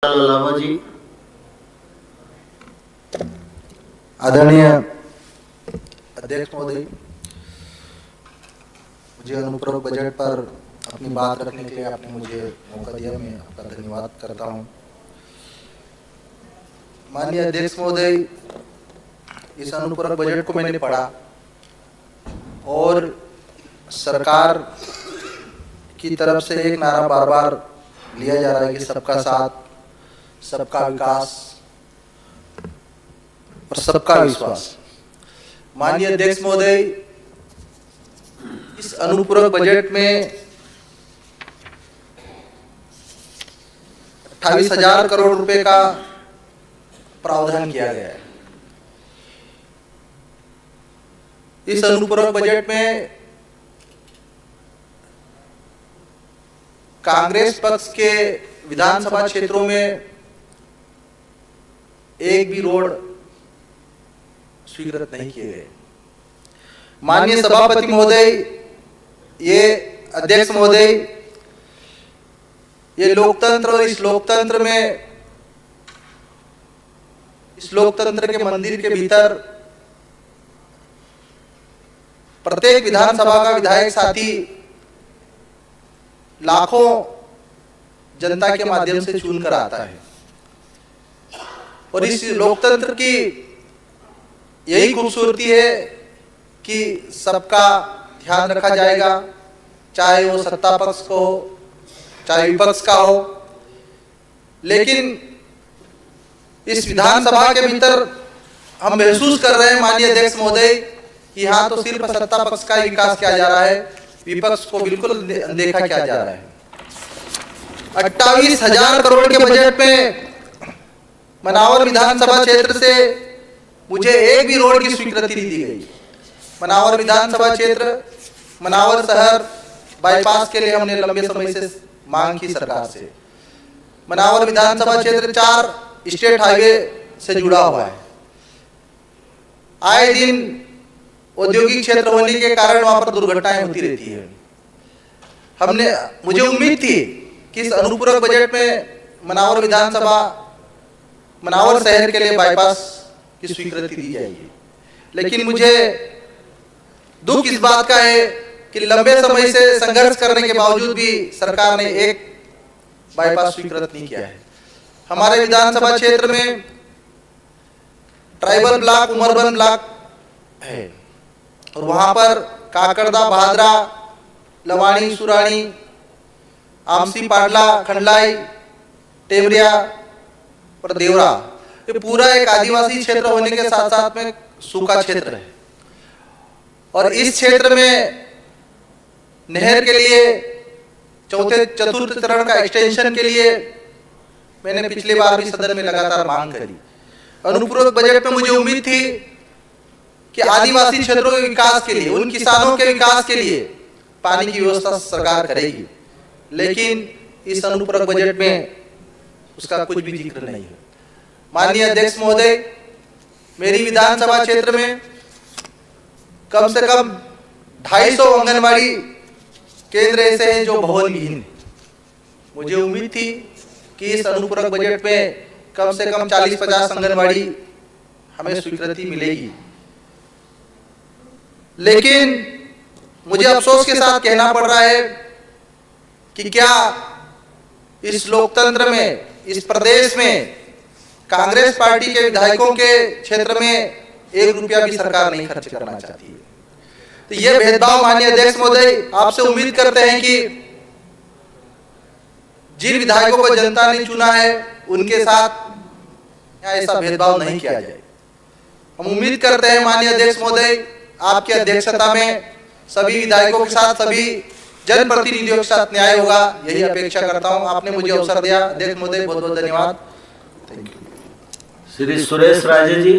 लावा जी। आदरणीय अध्यक्ष महोदय, मुझे अनुपूरक बजट पर अपनी बात रखने के लिए आपने मुझे मौका दिया, मैं आपका धन्यवाद करता हूं। माननीय अध्यक्ष महोदय, इस अनुपूरक बजट को मैंने पढ़ा और सरकार की तरफ से एक नारा बार बार लिया जा रहा है कि सबका साथ, सबका विकास और सबका विश्वास। माननीय अध्यक्ष महोदय, इस अनुपूरक बजट में 28,000 करोड़ रुपए का प्रावधान किया गया है। इस अनुपूरक बजट में कांग्रेस पक्ष के विधानसभा क्षेत्रों में एक भी रोड स्वीकृत नहीं किए गए। माननीय सभापति महोदय, ये अध्यक्ष महोदय, ये लोकतंत्र और इस लोकतंत्र के मंदिर के भीतर प्रत्येक विधानसभा का विधायक साथी लाखों जनता के माध्यम से चुनकर आता है और इस लोकतंत्र की यही खूबसूरती है कि सबका ध्यान रखा जाएगा, चाहे वो सत्ता पक्ष को हो, चाहे विपक्ष का हो। लेकिन इस विधानसभा के भीतर हम महसूस कर रहे हैं माननीय अध्यक्ष महोदय कि यहाँ तो सिर्फ सत्ता पक्ष का ही विकास किया जा रहा है, विपक्ष को बिल्कुल अनदेखा किया जा रहा है। 28,000 करोड़ के बजट में मनावर विधानसभा क्षेत्र से मुझे एक भी रोड की स्वीकृति नहीं दी गई। मनावर विधानसभा क्षेत्र, मनावर शहर बाईपास के लिए हमने लंबे समय से मांग की सरकार से। मनावर विधानसभा क्षेत्र 4 स्टेट हाईवे से जुड़ा हुआ है। आए दिन औद्योगिक क्षेत्र होने के कारण वहां पर दुर्घटनाएं होती रहती है। मुझे उम्मीद थी कि इस अनुपूरक बजट में मनावर विधानसभा, मनावर शहर के लिए बाईपास की स्वीकृति दी जाएगी। लेकिन मुझे दुख इस बात का है कि लंबे समय से संघर्ष करने के बावजूद भी सरकार ने एक बाईपास स्वीकृत नहीं किया है। हमारे विधानसभा क्षेत्र में ट्राइबल ब्लॉक, उमरबन ब्लॉक है और वहां पर काकड़दा, भादरा, लवाणी, सुराणी, आमसी, पाडला, खंडलाई, टेमरिया और देवरा, ये पूरा एक आदिवासी क्षेत्र होने के साथ साथ में सूखा क्षेत्र है। और इस क्षेत्र में नहर के लिए चतुर्थ चरण का एक्सटेंशन के लिए मैंने पिछले बार भी सदन में लगातार मांग करी। अनुपूरक बजट में मुझे उम्मीद थी कि आदिवासी क्षेत्रों के विकास के लिए, उन किसानों के विकास के लिए पानी की व्यवस्था सरकार करेगी। लेकिन इस अनुपूरक बजट में उसका कुछ भी जिक्र नहीं है। माननीय अध्यक्ष महोदय, मेरी विधानसभा क्षेत्र में कम से कम 250 आंगनबाड़ी केंद्र ऐसे हैं जो भवन विहीन हैं। मुझे उम्मीद थी कि इस अनुपूरक बजट में कम से कम 40-50 आंगनबाड़ी हमें स्वीकृति मिलेगी। लेकिन मुझे अफसोस के साथ कहना पड़ रहा है कि क्या इस लोकतंत्र में, इस प्रदेश में कांग्रेस पार्टी के विधायकों के क्षेत्र में 1 रुपया भी सरकार नहीं खर्च करना चाहती है। तो यह भेदभाव माननीय अध्यक्ष महोदय, आपसे उम्मीद करते हैं कि जिन विधायकों को जनता ने चुना है उनके साथ ऐसा भेदभाव नहीं किया जाए। हम उम्मीद करते हैं माननीय अध्यक्ष महोदय, आपकी अध्यक्षता में सभी विधायकों के साथ, सभी जनप्रतिनिधियों के साथ न्याय होगा, यही अपेक्षा करता हूं। आपने मुझे अवसर दिया, अध्यक्ष महोदय, बहुत बहुत धन्यवाद। श्री सुरेश राजे जी।